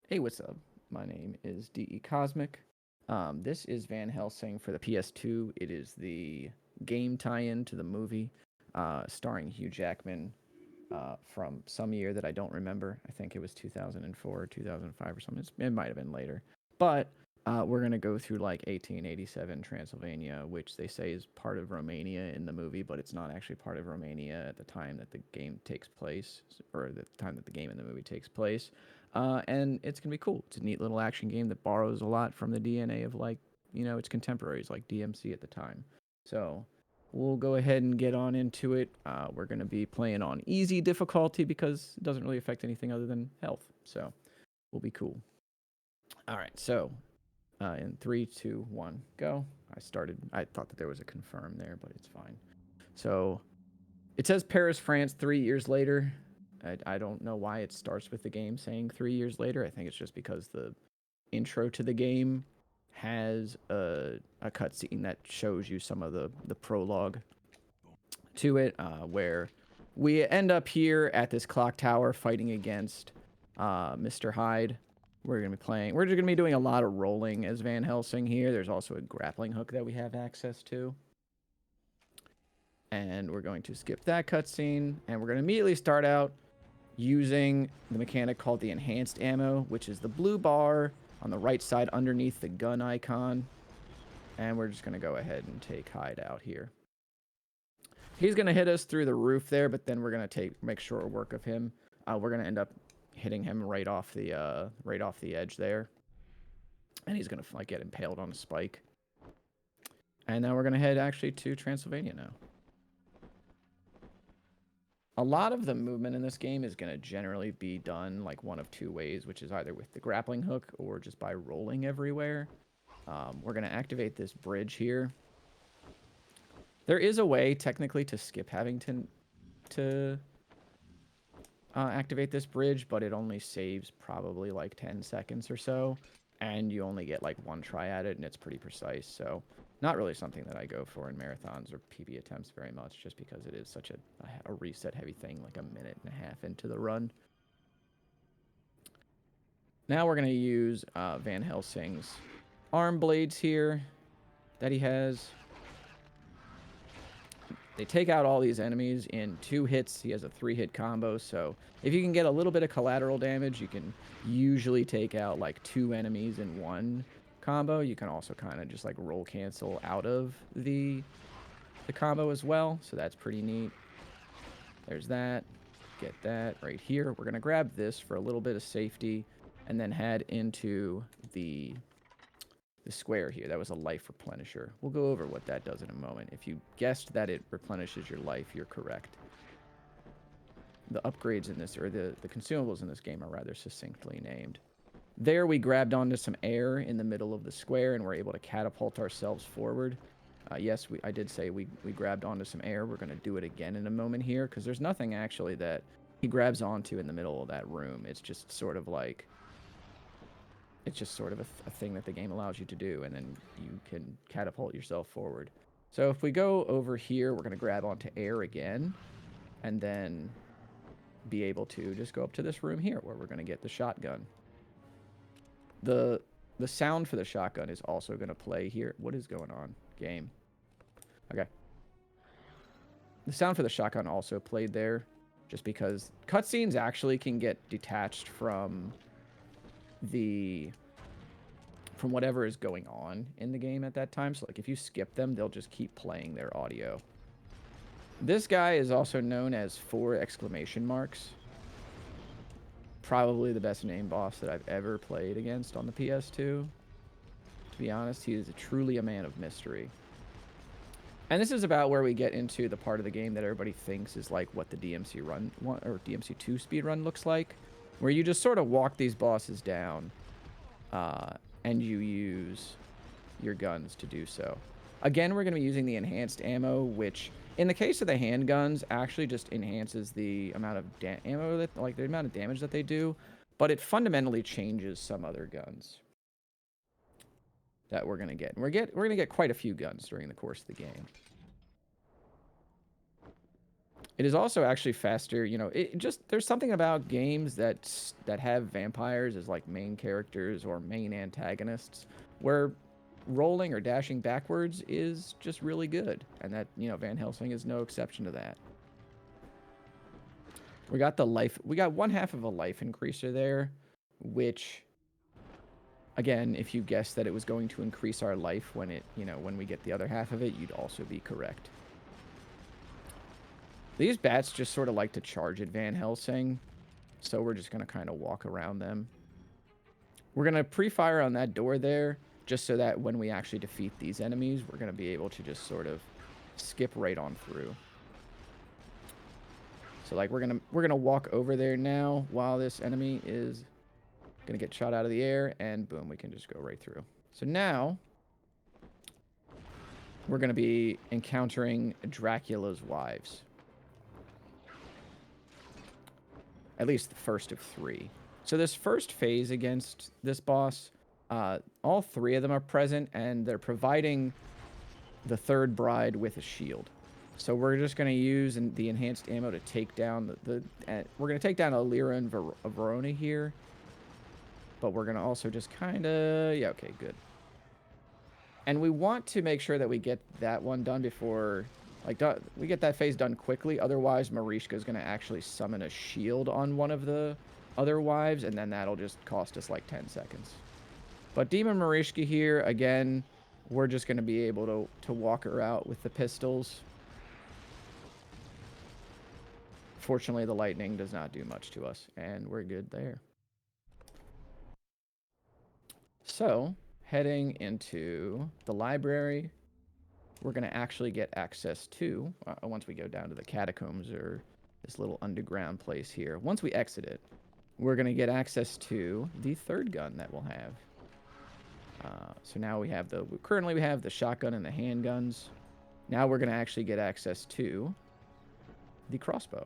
Hey, what's up? My name is decosmic. This is Van Helsing for the PS2. It is the game tie-in to the movie, starring Hugh Jackman from some year that I don't remember. I think it was 2004 or 2005 or something. It might have been later. But we're going to go through like 1887 Transylvania, which they say is part of Romania in the movie, but it's not actually part of Romania at the time that the game takes place, or the time that the game in the movie takes place. And it's going to be cool. It's a neat little action game that borrows a lot from the DNA of, like, its contemporaries, like DMC at the time. So we'll go ahead and get on into it. We're going to be playing on easy difficulty because it doesn't really affect anything other than health. So we'll be cool. All right. So in 3, 2, 1, go. I thought that there was a confirm there, but it's fine. So it says Paris, France, 3 years later. I don't know why it starts with the game saying 3 years later. I think it's just because the intro to the game has a cutscene that shows you some of the prologue to it, where we end up here at this clock tower fighting against Mr. Hyde. We're gonna be playing. We're just gonna be doing a lot of rolling as Van Helsing here. There's also a grappling hook that we have access to, and we're going to skip that cutscene, and we're gonna immediately start out using the mechanic called the enhanced ammo, which is the blue bar on the right side underneath the gun icon. And we're just gonna go ahead and take Hyde out here. He's gonna hit us through the roof there, but then we're gonna make short work of him. We're gonna end up hitting him right off the edge there, and he's gonna like get impaled on a spike. And now we're gonna head actually to Transylvania now. A lot of the movement in this game is gonna generally be done like one of two ways, which is either with the grappling hook or just by rolling everywhere. We're gonna activate this bridge here. There is a way technically to skip having to activate this bridge, but it only saves probably like 10 seconds or so, and you only get like one try at it, and it's pretty precise. So not really something that I go for in marathons or PB attempts very much, just because it is such a reset heavy thing, like a minute and a half into the run. Now we're going to use Van Helsing's arm blades here that he has. They take out all these enemies in 2 hits. He has a 3-hit combo, so if you can get a little bit of collateral damage, you can usually take out like 2 enemies in 1 combo. You can also kind of just like roll cancel out of the combo as well, so that's pretty neat. There's that. Get that right here. We're going to grab this for a little bit of safety and then head into the square here. That was a life replenisher. We'll go over what that does in a moment. If you guessed that it replenishes your life, you're correct. The upgrades in this, or the consumables in this game, are rather succinctly named. There we grabbed onto some air in the middle of the square and we're able to catapult ourselves forward. Yes, I did say we grabbed onto some air. We're going to do it again in a moment here, because there's nothing actually that he grabs onto in the middle of that room. It's just sort of like a thing that the game allows you to do, and then you can catapult yourself forward. So if we go over here, we're going to grab onto air again, and then be able to just go up to this room here where we're going to get the shotgun. The sound for the shotgun is also going to play here. What is going on, game? Okay. The sound for the shotgun also played there, just because cutscenes actually can get detached from whatever is going on in the game at that time. So like if you skip them, they'll just keep playing their audio. This guy is also known as 4 exclamation marks. Probably the best name boss that I've ever played against on the PS2. To be honest, he is truly a man of mystery. And this is about where we get into the part of the game that everybody thinks is like what the DMC run or DMC2 speed run looks like, where you just sort of walk these bosses down, and you use your guns to do so. Again, we're going to be using the enhanced ammo, which in the case of the handguns actually just enhances the amount of ammo that, like, the amount of damage that they do, but it fundamentally changes some other guns that we're going to get. And we're going to get quite a few guns during the course of the game. It is also actually faster. You know, it just there's something about games that have vampires as like main characters or main antagonists where rolling or dashing backwards is just really good, and that Van Helsing is no exception to that. We got the life. We got 1/2 of a life increaser there, which, again, if you guessed that it was going to increase our life when when we get the other half of it, you'd also be correct. These bats just sort of like to charge at Van Helsing, so we're just going to kind of walk around them. We're going to pre-fire on that door there, just so that when we actually defeat these enemies, we're going to be able to just sort of skip right on through. So like we're gonna walk over there now while this enemy is gonna get shot out of the air, and boom, we can just go right through. So now we're gonna be encountering Dracula's wives. At least the first of 3. So this first phase against this boss, all 3 of them are present, and they're providing the third bride with a shield. So we're just going to use the enhanced ammo to take down we're going to take down Alira and Verona here. But we're going to also just kind of... Yeah, okay, good. And we want to make sure that we get that one done before... Like, we get that phase done quickly. Otherwise, Marishka is going to actually summon a shield on one of the other wives, and then that'll just cost us like 10 seconds. But Demon Marishka here, again, we're just going to be able to walk her out with the pistols. Fortunately, the lightning does not do much to us, and we're good there. So, heading into the library, we're going to actually get access to, once we go down to the catacombs or this little underground place here. Once we exit it, we're going to get access to the third gun that we'll have. So now we have currently we have the shotgun and the handguns. Now we're going to actually get access to the crossbow.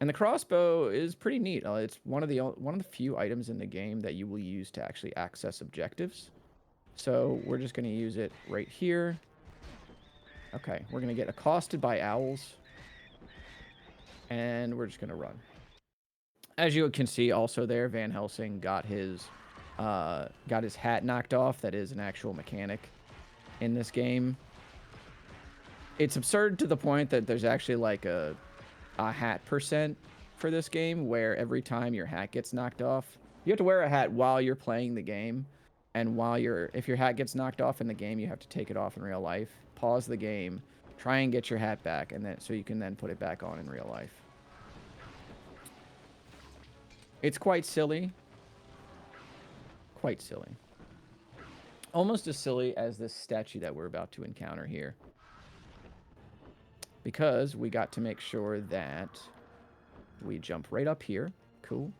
And the crossbow is pretty neat. It's one of the few items in the game that you will use to actually access objectives. So we're just going to use it right here. Okay, we're going to get accosted by owls. And we're just going to run. As you can see also there, Van Helsing got his hat knocked off. That is an actual mechanic in this game. It's absurd to the point that there's actually like a hat percent for this game, where every time your hat gets knocked off, you have to wear a hat while you're playing the game, and if your hat gets knocked off in the game, you have to take it off in real life, pause the game, try and get your hat back, and then so you can then put it back on in real life. It's quite silly. Quite silly. Almost as silly as this statue that we're about to encounter here. Because we got to make sure that we jump right up here. Cool.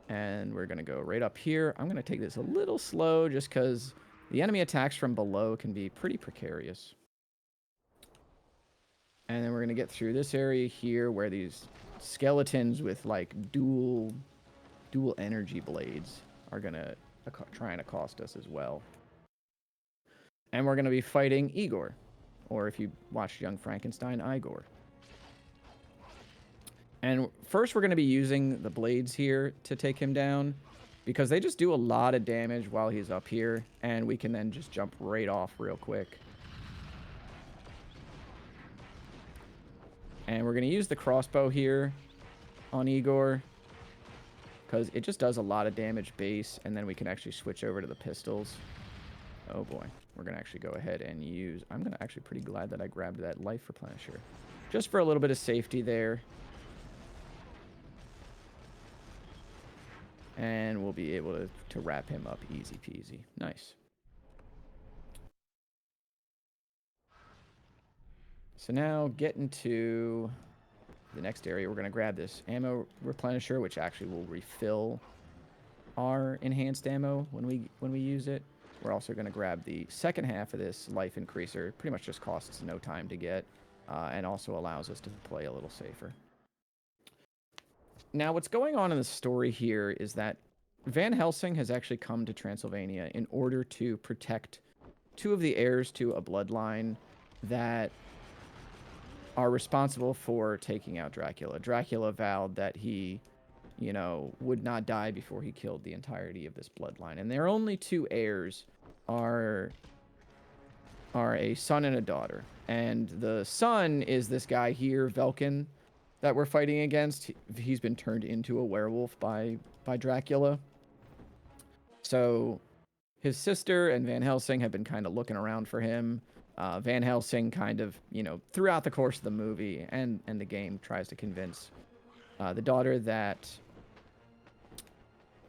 And we're going to go right up here. I'm going to take this a little slow just because the enemy attacks from below can be pretty precarious. And then we're going to get through this area here where these skeletons with like dual energy blades are going to try and accost us as well. And we're going to be fighting Igor. Or if you watched Young Frankenstein, Igor. And first we're going to be using the blades here to take him down, because they just do a lot of damage while he's up here, and we can then just jump right off real quick. And we're going to use the crossbow here on Igor, because it just does a lot of damage base, and then we can actually switch over to the pistols. Oh boy, we're going to actually go ahead and use... I'm going to actually pretty glad that I grabbed that life replenisher, just for a little bit of safety there. And we'll be able to wrap him up easy peasy. Nice. So now getting to the next area, we're going to grab this ammo replenisher, which actually will refill our enhanced ammo when we use it. We're also going to grab the second half of this life increaser. Pretty much just costs no time to get, and also allows us to play a little safer. Now, what's going on in the story here is that Van Helsing has actually come to Transylvania in order to protect two of the heirs to a bloodline that are responsible for taking out Dracula. Dracula vowed that he, you know, would not die before he killed the entirety of this bloodline. And their only two heirs are a son and a daughter. And the son is this guy here, Velkin, that we're fighting against. He's been turned into a werewolf by Dracula. So his sister and Van Helsing have been kind of looking around for him. Van Helsing kind of, you know, throughout the course of the movie and the game tries to convince the daughter that,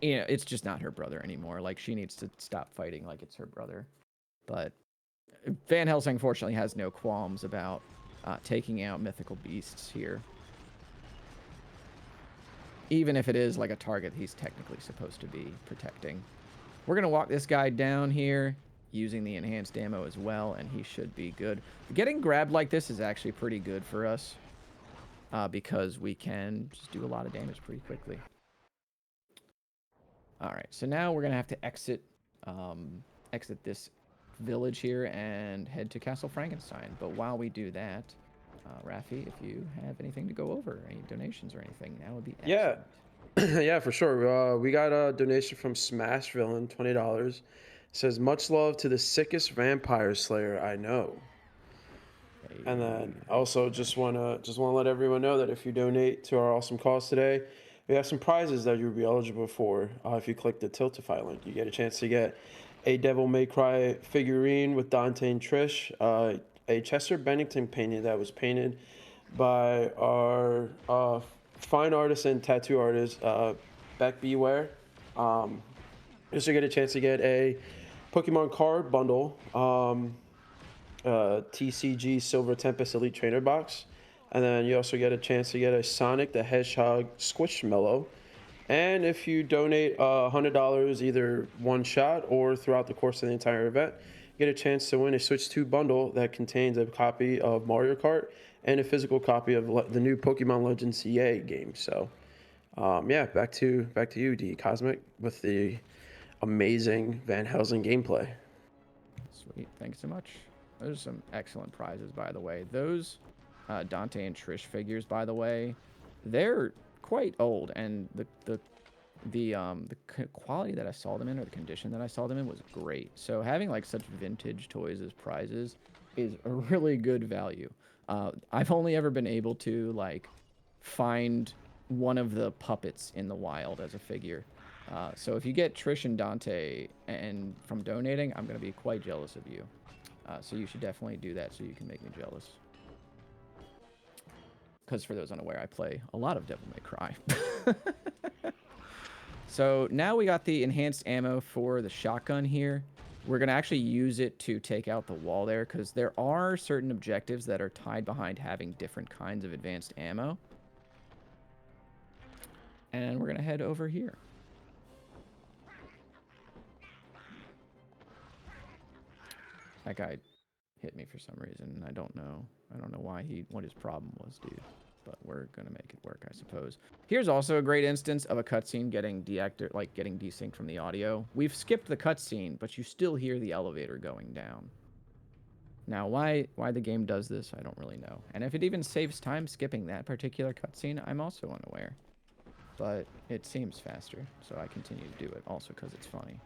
you know, it's just not her brother anymore. Like, she needs to stop fighting like it's her brother. But Van Helsing, fortunately, has no qualms about taking out mythical beasts here. Even if it is like a target he's technically supposed to be protecting. We're going to walk this guy down here using the enhanced ammo as well, and he should be good. Getting grabbed like this is actually pretty good for us because we can just do a lot of damage pretty quickly. All right, so now we're going to have to exit this village here and head to Castle Frankenstein. But while we do that, Rafi, if you have anything to go over, any donations or anything, that would be excellent. Yeah. Yeah, for sure. We got a donation from Smash Villain, $20. It says, much love to the sickest vampire slayer I know. Hey. And then also just wanna let everyone know that if you donate to our awesome cause today, we have some prizes that you'll be eligible for. If you click the Tiltify link, you get a chance to get a Devil May Cry figurine with Dante and Trish, a Chester Bennington painting that was painted by our fine artist and tattoo artist, Beck Beware. Just to get a chance to get a Pokemon card bundle, TCG Silver Tempest Elite Trainer box. And then you also get a chance to get a Sonic the Hedgehog Squishmallow. And if you donate $100 either one shot or throughout the course of the entire event, you get a chance to win a Switch 2 bundle that contains a copy of Mario Kart and a physical copy of the new Pokemon Legends EA game. So, yeah, back to you, Decosmic, with the amazing Van Helsing gameplay. Sweet, thanks so much. Those are some excellent prizes, by the way. Those Dante and Trish figures, by the way, they're quite old, and the quality that I saw them in, or the condition that I saw them in, was great. So having like such vintage toys as prizes is a really good value. I've only ever been able to like find one of the puppets in the wild as a figure. So if you get Trish and Dante and from donating, I'm going to be quite jealous of you. So you should definitely do that so you can make me jealous. Because for those unaware, I play a lot of Devil May Cry. So now we got the enhanced ammo for the shotgun here. We're going to actually use it to take out the wall there, because there are certain objectives that are tied behind having different kinds of advanced ammo. And we're going to head over here. That guy hit me for some reason. I don't know why what his problem was, dude. But we're gonna make it work, I suppose. Here's also a great instance of a cutscene getting getting desynced from the audio. We've skipped the cutscene, but you still hear the elevator going down. Now, why the game does this, I don't really know. And if it even saves time skipping that particular cutscene, I'm also unaware. But it seems faster, so I continue to do it, also because it's funny.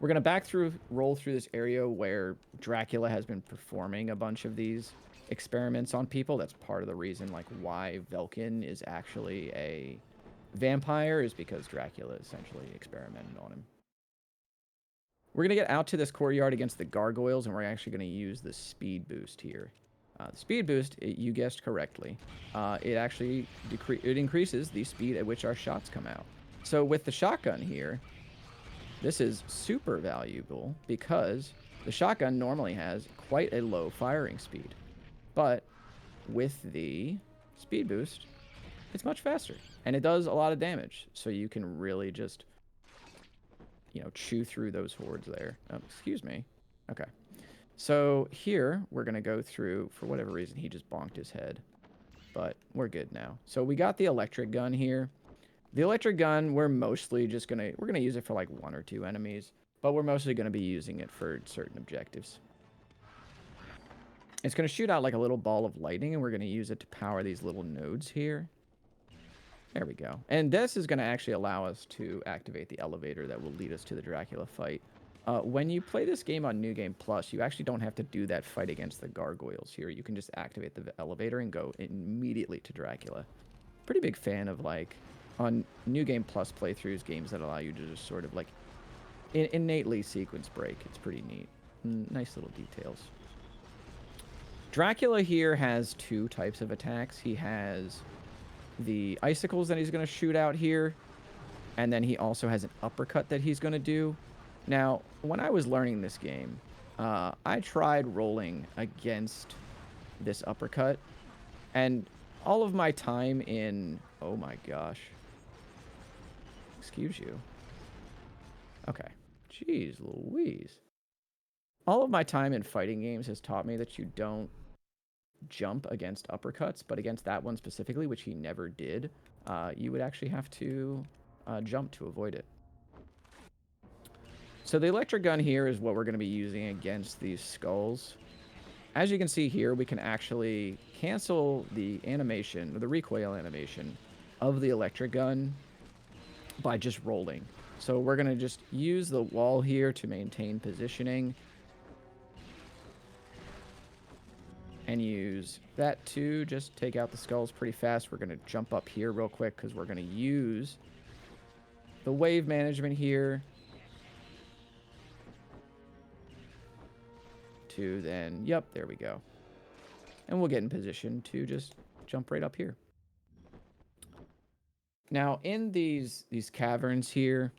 We're going to roll through this area where Dracula has been performing a bunch of these experiments on people. That's part of the reason, like, why Velkin is actually a vampire, is because Dracula essentially experimented on him. We're going to get out to this courtyard against the gargoyles, and we're actually going to use the speed boost here. The speed boost, you guessed correctly, it actually increases the speed at which our shots come out. So with the shotgun here, this is super valuable because the shotgun normally has quite a low firing speed. But with the speed boost, it's much faster. And it does a lot of damage. So you can really just, you know, chew through those hordes there. Oh, excuse me. Okay. So here, we're going to go through, for whatever reason, he just bonked his head. But we're good now. So we got the electric gun here. The electric gun, we're mostly just going to... We're going to use it for like 1 or 2 enemies. But we're mostly going to be using it for certain objectives. It's going to shoot out like a little ball of lightning, and we're going to use it to power these little nodes here. There we go. And this is going to actually allow us to activate the elevator that will lead us to the Dracula fight. When you play this game on New Game Plus, you actually don't have to do that fight against the gargoyles here. You can just activate the elevator and go immediately to Dracula. Pretty big fan of, like, on New Game Plus playthroughs, games that allow you to just sort of, like, innately sequence break. It's pretty neat. Nice little details. Dracula here has two types of attacks. He has the icicles that he's going to shoot out here, and then he also has an uppercut that he's going to do. Now, when I was learning this game, I tried rolling against this uppercut, and all of my time in... Oh my gosh. Excuse you. Okay. Jeez Louise. All of my time in fighting games has taught me that you don't jump against uppercuts, but against that one specifically, which he never did, you would actually have to jump to avoid it. So the electric gun here is what we're going to be using against these skulls. As you can see here, we can actually cancel the animation, or the recoil animation, of the electric gun by just rolling. So we're going to just use the wall here to maintain positioning, and use that to just take out the skulls pretty fast. We're going to jump up here real quick because we're going to use the wave management here to then, yep, there we go. And we'll get in position to just jump right up here. Now, in these caverns here,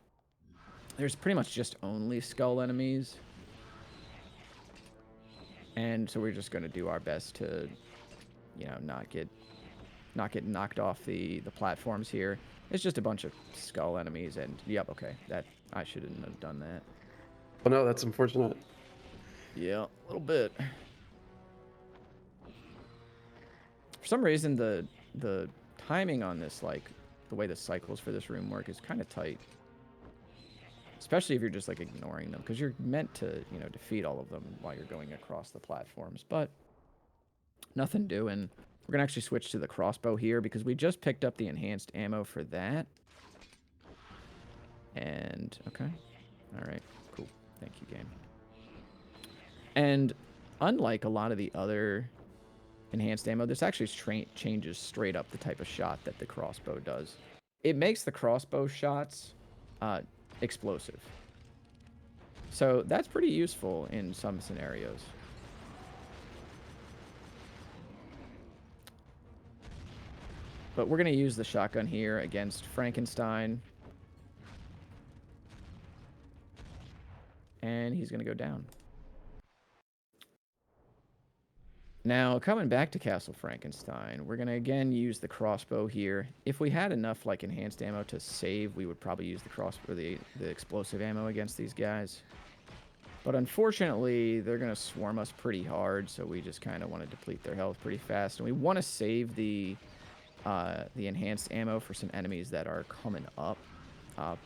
there's pretty much just only skull enemies. And so we're just going to do our best to, you know, not get knocked off the platforms here. It's just a bunch of skull enemies, and yep, okay, that I shouldn't have done that. Oh no, that's unfortunate. Yeah, a little bit. For some reason, the timing on this, like the way the cycles for this room work, is kind of tight. Especially if you're just like ignoring them, because you're meant to, you know, defeat all of them while you're going across the platforms. But nothing doing. We're gonna actually switch to the crossbow here because we just picked up the enhanced ammo for that. And okay, all right, cool. Thank you, game. And unlike a lot of the other enhanced ammo, this actually changes straight up the type of shot that the crossbow does. It makes the crossbow shots explosive. So that's pretty useful in some scenarios. But we're going to use the shotgun here against Frankenstein. And he's going to go down. Now, coming back to Castle Frankenstein, we're going to again use the crossbow here. If we had enough like enhanced ammo to save, we would probably use the crossbow, the explosive ammo against these guys. But unfortunately, they're going to swarm us pretty hard, so we just kind of want to deplete their health pretty fast. And we want to save the enhanced ammo for some enemies that are coming up,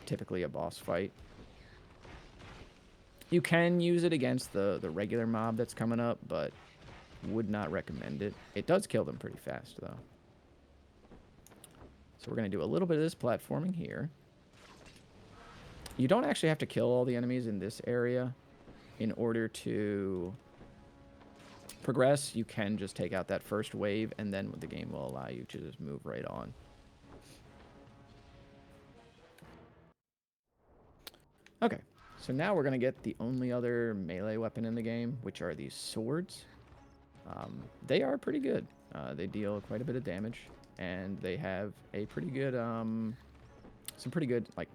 typically a boss fight. You can use it against the regular mob that's coming up, but would not recommend it. It does kill them pretty fast, though. So we're going to do a little bit of this platforming here. You don't actually have to kill all the enemies in this area in order to progress. You can just take out that first wave, and then the game will allow you to just move right on. Okay, so now we're going to get the only other melee weapon in the game, which are these swords. They are pretty good. They deal quite a bit of damage, and they have a pretty good, some pretty good, like,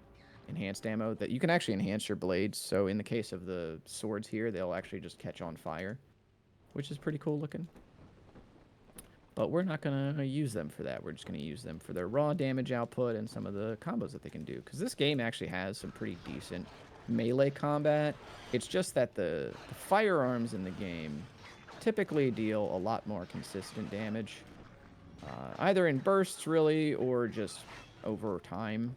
enhanced ammo that you can actually enhance your blades. So in the case of the swords here, they'll actually just catch on fire, which is pretty cool looking. But we're not going to use them for that. We're just going to use them for their raw damage output and some of the combos that they can do. Because this game actually has some pretty decent melee combat. It's just that the firearms in the game typically deal a lot more consistent damage. Either in bursts, really, or just over time.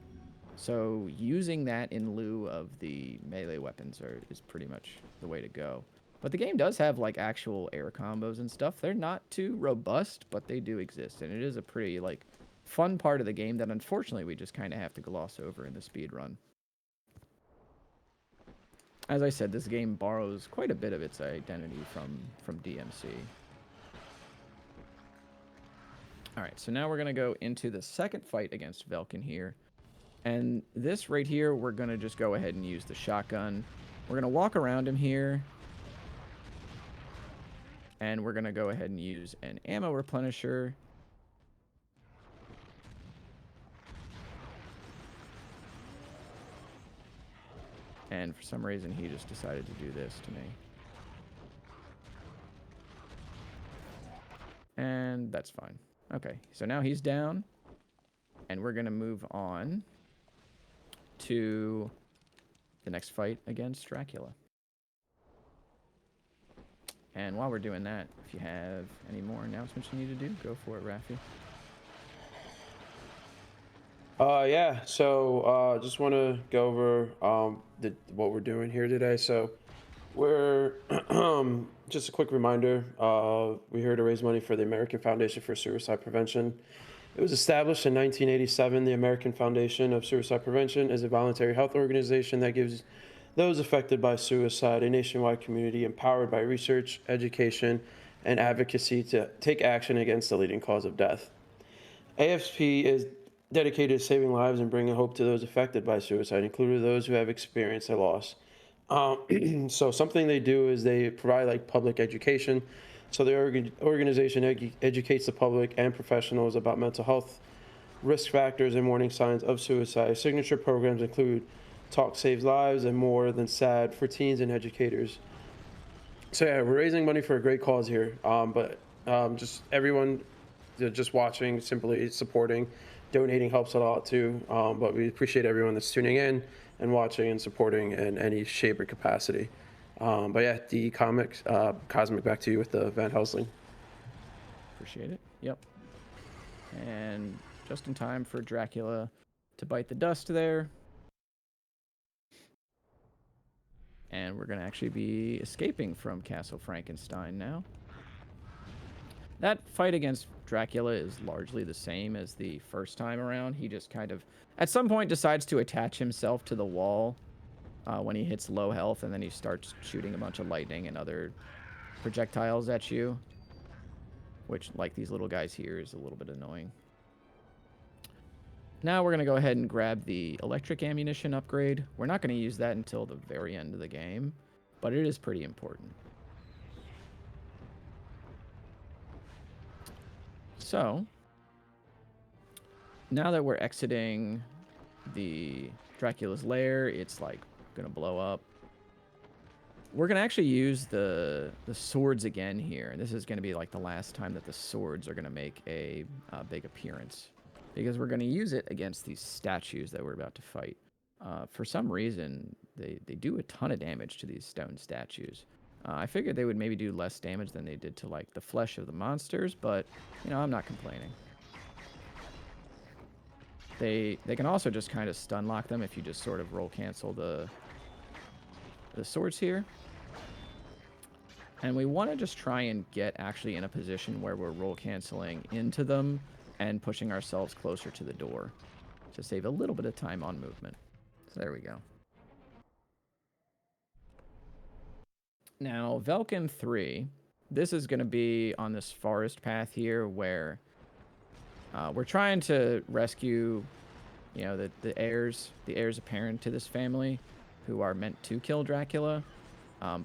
So using that in lieu of the melee weapons is pretty much the way to go. But the game does have like actual air combos and stuff. They're not too robust, but they do exist, and it is a pretty like fun part of the game that unfortunately we just kind of have to gloss over in the speed run. As I said, this game borrows quite a bit of its identity from DMC. All right, so now we're gonna go into the second fight against Velkin here. And this right here, we're going to just go ahead and use the shotgun. We're going to walk around him here. And we're going to go ahead and use an ammo replenisher. And for some reason, he just decided to do this to me. And that's fine. Okay, so now he's down. And we're going to move on to the next fight against Dracula. And while we're doing that, if you have any more announcements you need to do, go for it, Rafi. Yeah, so just want to go over what we're doing here today. So we're just a quick reminder, we're here to raise money for the American Foundation for Suicide Prevention. It was established in 1987. The American Foundation of Suicide Prevention is a voluntary health organization that gives those affected by suicide a nationwide community empowered by research, education, and advocacy to take action against the leading cause of death. AFP is dedicated to saving lives and bringing hope to those affected by suicide, including those who have experienced a loss. So something they do is they provide like public education. So the organization educates the public and professionals about mental health risk factors and warning signs of suicide. Signature programs include Talk Saves Lives and More Than Sad for teens and educators. So yeah, we're raising money for a great cause here. But just everyone just watching, simply supporting, donating helps a lot too. But we appreciate everyone that's tuning in and watching and supporting in any shape or capacity. But yeah, the comics, Cosmic, back to you with the Van Helsing. Appreciate it. Yep. And just in time for Dracula to bite the dust there. And we're going to actually be escaping from Castle Frankenstein now. That fight against Dracula is largely the same as the first time around. He just kind of, at some point, decides to attach himself to the wall when he hits low health, and then he starts shooting a bunch of lightning and other projectiles at you, which, like these little guys here, is a little bit annoying. Now we're going to go ahead and grab the electric ammunition upgrade. We're not going to use that until the very end of the game, but it is pretty important. So, now that we're exiting the Dracula's lair, it's like going to blow up. We're going to actually use the swords again here. This is going to be like the last time that the swords are going to make a big appearance, because we're going to use it against these statues that we're about to fight. For some reason, they do a ton of damage to these stone statues. I figured they would maybe do less damage than they did to like the flesh of the monsters, but you know, I'm not complaining. They can also just kind of stun lock them if you just sort of roll cancel the swords here. And we want to just try and get actually in a position where we're roll canceling into them and pushing ourselves closer to the door to save a little bit of time on movement. So there we go. Now, Velkin 3, this is going to be on this forest path here where we're trying to rescue, you know, the heirs apparent to this family who are meant to kill Dracula.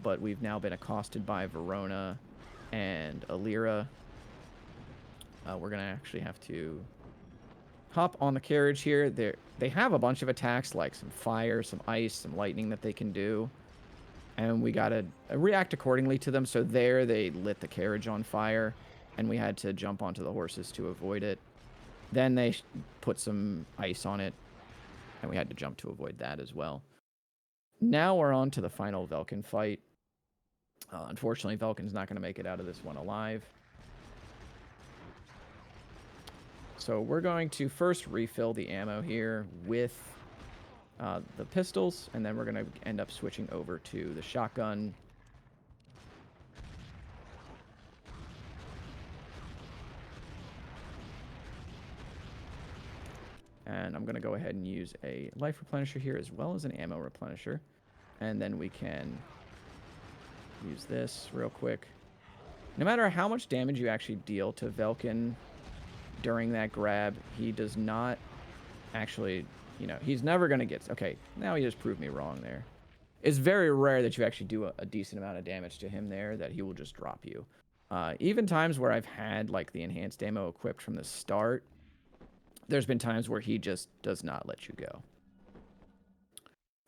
But we've now been accosted by Verona and Alira. We're going to actually have to hop on the carriage here. They have a bunch of attacks like some fire, some ice, some lightning that they can do. And we got to react accordingly to them. So there they lit the carriage on fire, and we had to jump onto the horses to avoid it. Then they put some ice on it, and we had to jump to avoid that as well. Now we're on to the final Velkin fight. Unfortunately, Velkin's not going to make it out of this one alive. So we're going to first refill the ammo here with the pistols, and then we're going to end up switching over to the shotgun. And I'm going to go ahead and use a life replenisher here as well as an ammo replenisher. And then we can use this real quick. No matter how much damage you actually deal to Velkin during that grab, he does not actually, he's never going to get... Okay, now he just proved me wrong there. It's very rare that you actually do a decent amount of damage to him there, that he will just drop you. Even times where I've had, like, the enhanced ammo equipped from the start, there's been times where he just does not let you go.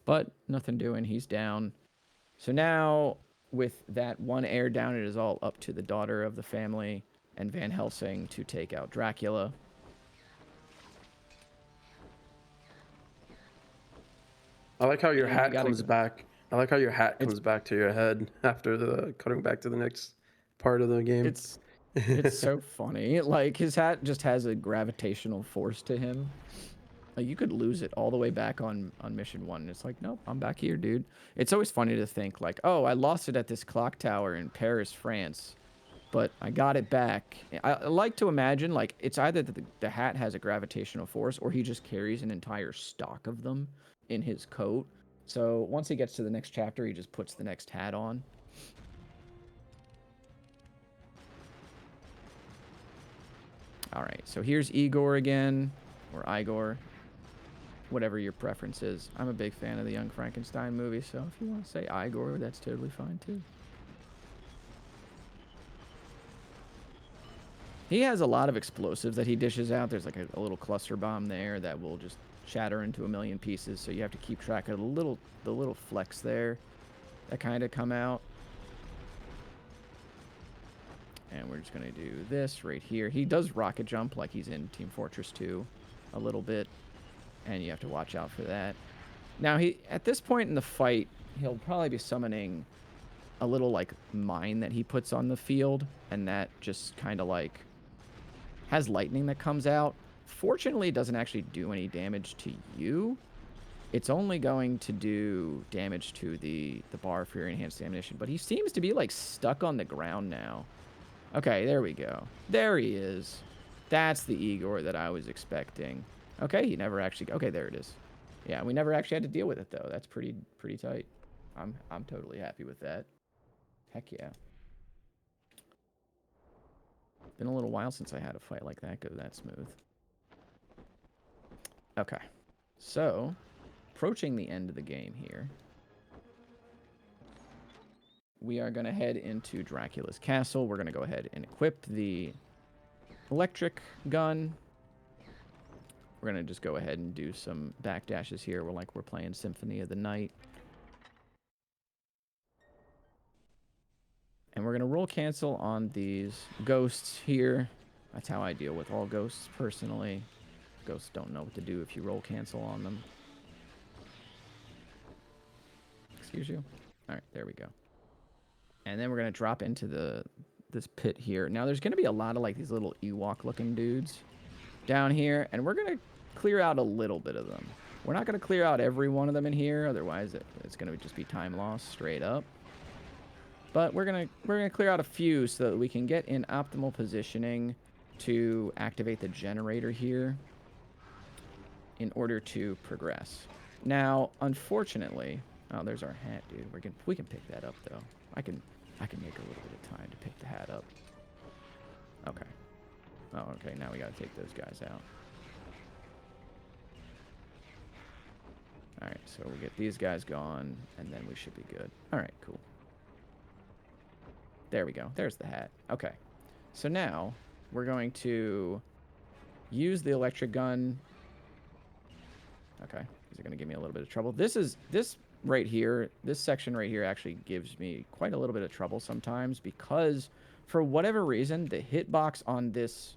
But nothing doing. He's down. So now, with that one air down, it is all up to the daughter of the family and Van Helsing to take out Dracula. I like how your hat comes back. I like how your hat comes back to your head after the cutting back to the next part of the game. It's so funny. Like, his hat just has a gravitational force to him. Like, you could lose it all the way back on mission 1. And it's like, nope, I'm back here, dude. It's always funny to think, like, oh, I lost it at this clock tower in Paris, France, but I got it back. I like to imagine, like, it's either that the hat has a gravitational force or he just carries an entire stock of them in his coat. So once he gets to the next chapter, he just puts the next hat on. All right, so here's Igor again, or Igor, whatever your preference is. I'm a big fan of the Young Frankenstein movie, so if you want to say Igor, that's totally fine too. He has a lot of explosives that he dishes out. There's like a little cluster bomb there that will just shatter into a million pieces, so you have to keep track of the little flecks there that kind of come out. And we're just going to do this right here. He does rocket jump like he's in Team Fortress 2 a little bit, and you have to watch out for that. Now, at this point in the fight, he'll probably be summoning a little, like, mine that he puts on the field, and that just kind of, like, has lightning that comes out. Fortunately, it doesn't actually do any damage to you. It's only going to do damage to the bar for your enhanced ammunition, but he seems to be, like, stuck on the ground now. Okay, there we go. There he is. That's the Igor that I was expecting. Okay, he never actually... Okay, there it is. Yeah, we never actually had to deal with it, though. That's pretty tight. I'm totally happy with that. Heck yeah. Been a little while since I had a fight like that go that smooth. Okay. So, approaching the end of the game here. We are going to head into Dracula's castle. We're going to go ahead and equip the electric gun. We're going to just go ahead and do some backdashes here. We're playing Symphony of the Night. And we're going to roll cancel on these ghosts here. That's how I deal with all ghosts personally. Ghosts don't know what to do if you roll cancel on them. Excuse you? All right, there we go. And then we're going to drop into this pit here. Now, there's going to be a lot of, like, these little Ewok-looking dudes down here. And we're going to clear out a little bit of them. We're not going to clear out every one of them in here. Otherwise, it's going to just be time loss straight up. But we're gonna clear out a few so that we can get in optimal positioning to activate the generator here in order to progress. Now, unfortunately... Oh, there's our hat, dude. We can pick that up, though. I can make a little bit of time to pick the hat up. Okay. Oh, okay. Now we gotta take those guys out. Alright, so we get these guys gone, and then we should be good. Alright, cool. There we go. There's the hat. Okay. So now, we're going to use the electric gun. Okay. These are going to give me a little bit of trouble. This right here, this section right here actually gives me quite a little bit of trouble sometimes because for whatever reason, the hitbox on this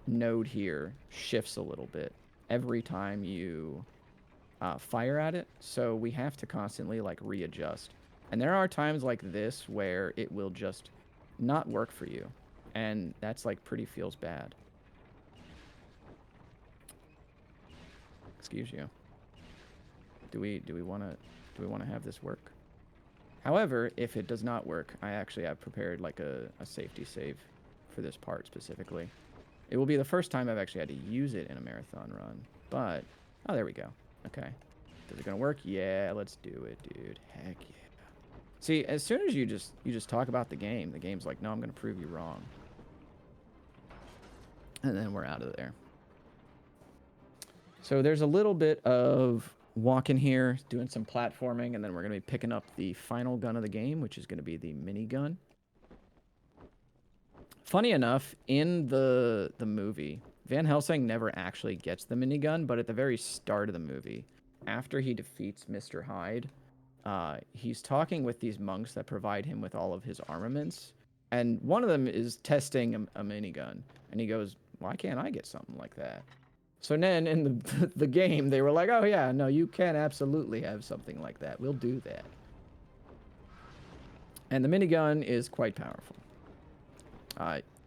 node here shifts a little bit every time you fire at it. So we have to constantly, like, readjust. And there are times like this where it will just not work for you. And that's, like, feels bad. Excuse you. Do we want to have this work? However, if it does not work, I actually have prepared, like, a safety save for this part specifically. It will be the first time I've actually had to use it in a marathon run. But, oh, there we go. Okay. Is it gonna work? Yeah, let's do it, dude. Heck yeah. See, as soon as you just talk about the game's like, no, I'm gonna prove you wrong. And then we're out of there. So there's a little bit of walking here, doing some platforming, and then we're gonna be picking up the final gun of the game, which is gonna be the minigun. Funny enough, in the movie, Van Helsing never actually gets the minigun, but at the very start of the movie, after he defeats Mr. Hyde, he's talking with these monks that provide him with all of his armaments, and one of them is testing a minigun, and he goes, "Why can't I get something like that?" So then in the game, they were like, "Oh yeah, no, you can absolutely have something like that. We'll do that." And the minigun is quite powerful.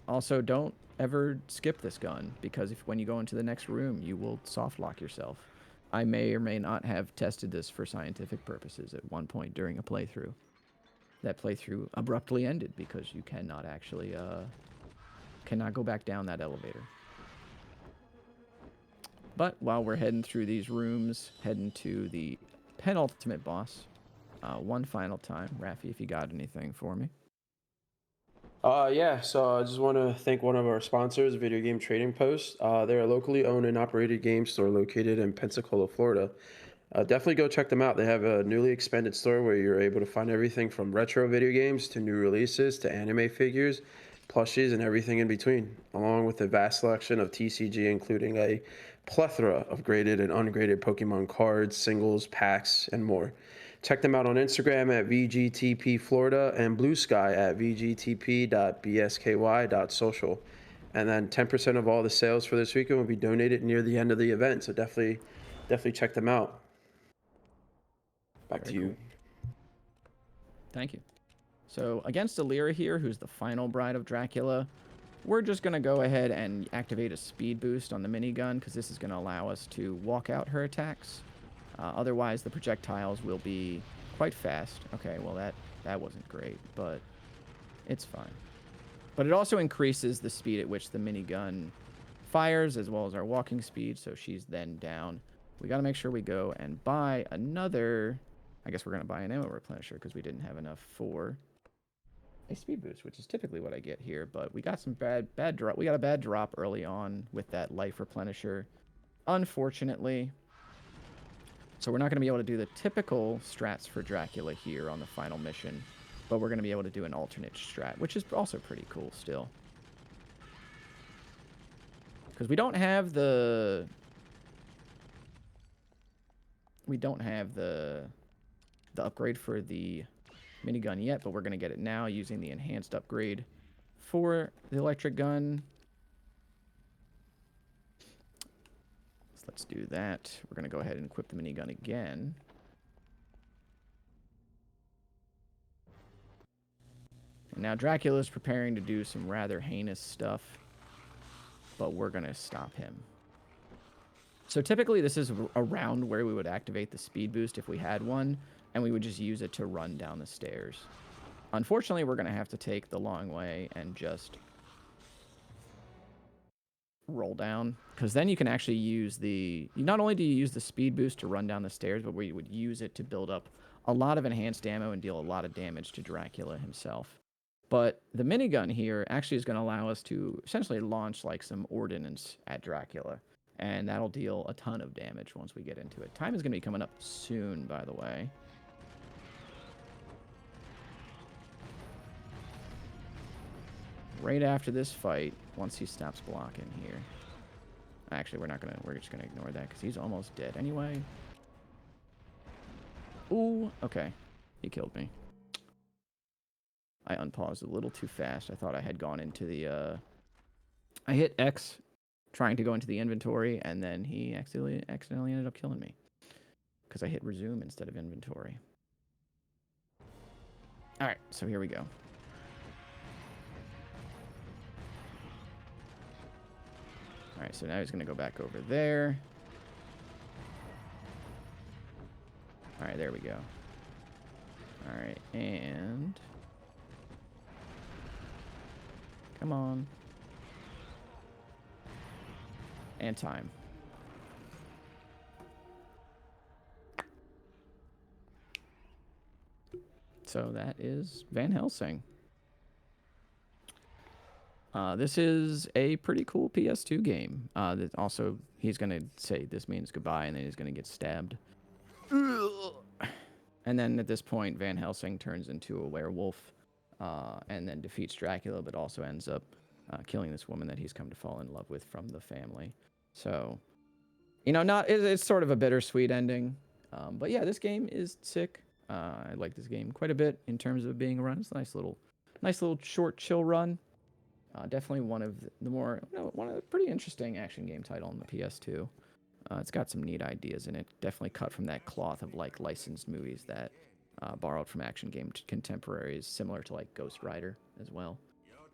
Also, don't ever skip this gun, because when you go into the next room, you will soft lock yourself. I may or may not have tested this for scientific purposes at one point during a playthrough. That playthrough abruptly ended because you cannot actually cannot go back down that elevator. But while we're heading through these rooms, heading to the penultimate boss, one final time, Raffi, if you got anything for me. Yeah, so I just want to thank one of our sponsors, Video Game Trading Post. They're a locally owned and operated game store located in Pensacola, Florida. Definitely go check them out. They have a newly expanded store where you're able to find everything from retro video games to new releases to anime figures, plushies, and everything in between, along with a vast selection of TCG, including a plethora of graded and ungraded Pokemon cards, singles, packs, and more. Check them out on Instagram at VGTP Florida and Blue Sky at VGTP.bsky.social. And then 10% of all the sales for this weekend will be donated near the end of the event. So definitely check them out. Back Very to you. cool. Thank you. So against Alira here, who's the final bride of Dracula, we're just going to go ahead and activate a speed boost on the minigun, because this is going to allow us to walk out her attacks. Otherwise, the projectiles will be quite fast. Okay, well, that wasn't great, but it's fine. But it also increases the speed at which the minigun fires, as well as our walking speed, so she's then down. We got to make sure we go and buy another... I guess we're going to buy an ammo replenisher, because we didn't have enough for a speed boost, which is typically what I get here. But we got some bad drop. We got a bad drop early on with that life replenisher, unfortunately. So we're not going to be able to do the typical strats for Dracula here on the final mission, but we're going to be able to do an alternate strat, which is also pretty cool still. Because we don't have the upgrade for the minigun yet, but we're going to get it now using the enhanced upgrade for the electric gun. So let's do that. We're going to go ahead and equip the minigun again. And now Dracula's preparing to do some rather heinous stuff, but we're going to stop him. So typically this is around where we would activate the speed boost if we had one, and we would just use it to run down the stairs. Unfortunately, we're going to have to take the long way and just roll down, because then you can actually use the... Not only do you use the speed boost to run down the stairs, but we would use it to build up a lot of enhanced ammo and deal a lot of damage to Dracula himself. But the minigun here actually is going to allow us to essentially launch like some ordnance at Dracula, and that'll deal a ton of damage once we get into it. Time is going to be coming up soon, by the way. Right after this fight, once he stops blocking here. Actually, we're just gonna ignore that because he's almost dead anyway. Ooh, okay. He killed me. I unpaused a little too fast. I thought I had gone into the, I hit X trying to go into the inventory, and then he accidentally ended up killing me. Because I hit resume instead of inventory. Alright, so here we go. Alright, so now he's going to go back over there. Alright, there we go. Alright, and... Come on. and time. So that is Van Helsing. This is a pretty cool PS2 game. That also, he's going to say this means goodbye, and then he's going to get stabbed. And then at this point, Van Helsing turns into a werewolf, and then defeats Dracula, but also ends up killing this woman that he's come to fall in love with from the family. So, it's sort of a bittersweet ending. But yeah, this game is sick. I like this game quite a bit in terms of being a run. It's a nice little short, chill run. Definitely one of the pretty interesting action game title on the PS2. It's got some neat ideas in it. Definitely cut from that cloth of like licensed movies that borrowed from action game contemporaries, similar to like Ghost Rider as well.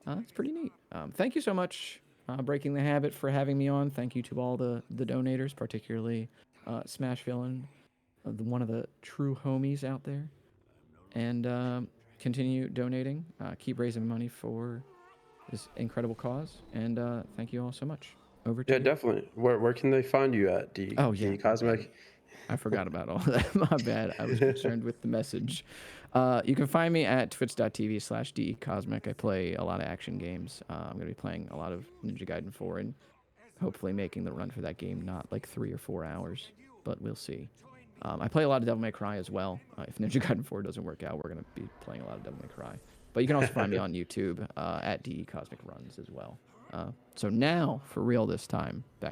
It's pretty neat. Thank you so much, Breaking the Habit, for having me on. Thank you to all the donators, particularly Smash Villain, one of the true homies out there. And continue donating. Keep raising money for this incredible cause. And thank you all so much. Over to Yeah, you. definitely. Where can they find you at? Oh, yeah. Decosmic. I forgot about all that. My bad. I was concerned with the message. You can find me at twitch.tv/decosmic. I play a lot of action games. I'm going to be playing a lot of Ninja Gaiden 4 and hopefully making the run for that game not like 3 or 4 hours, but we'll see. I play a lot of Devil May Cry as well. If Ninja Gaiden 4 doesn't work out, we're going to be playing a lot of Devil May Cry. But you can also find me on YouTube at decosmic runs as well. So now, for real this time, back to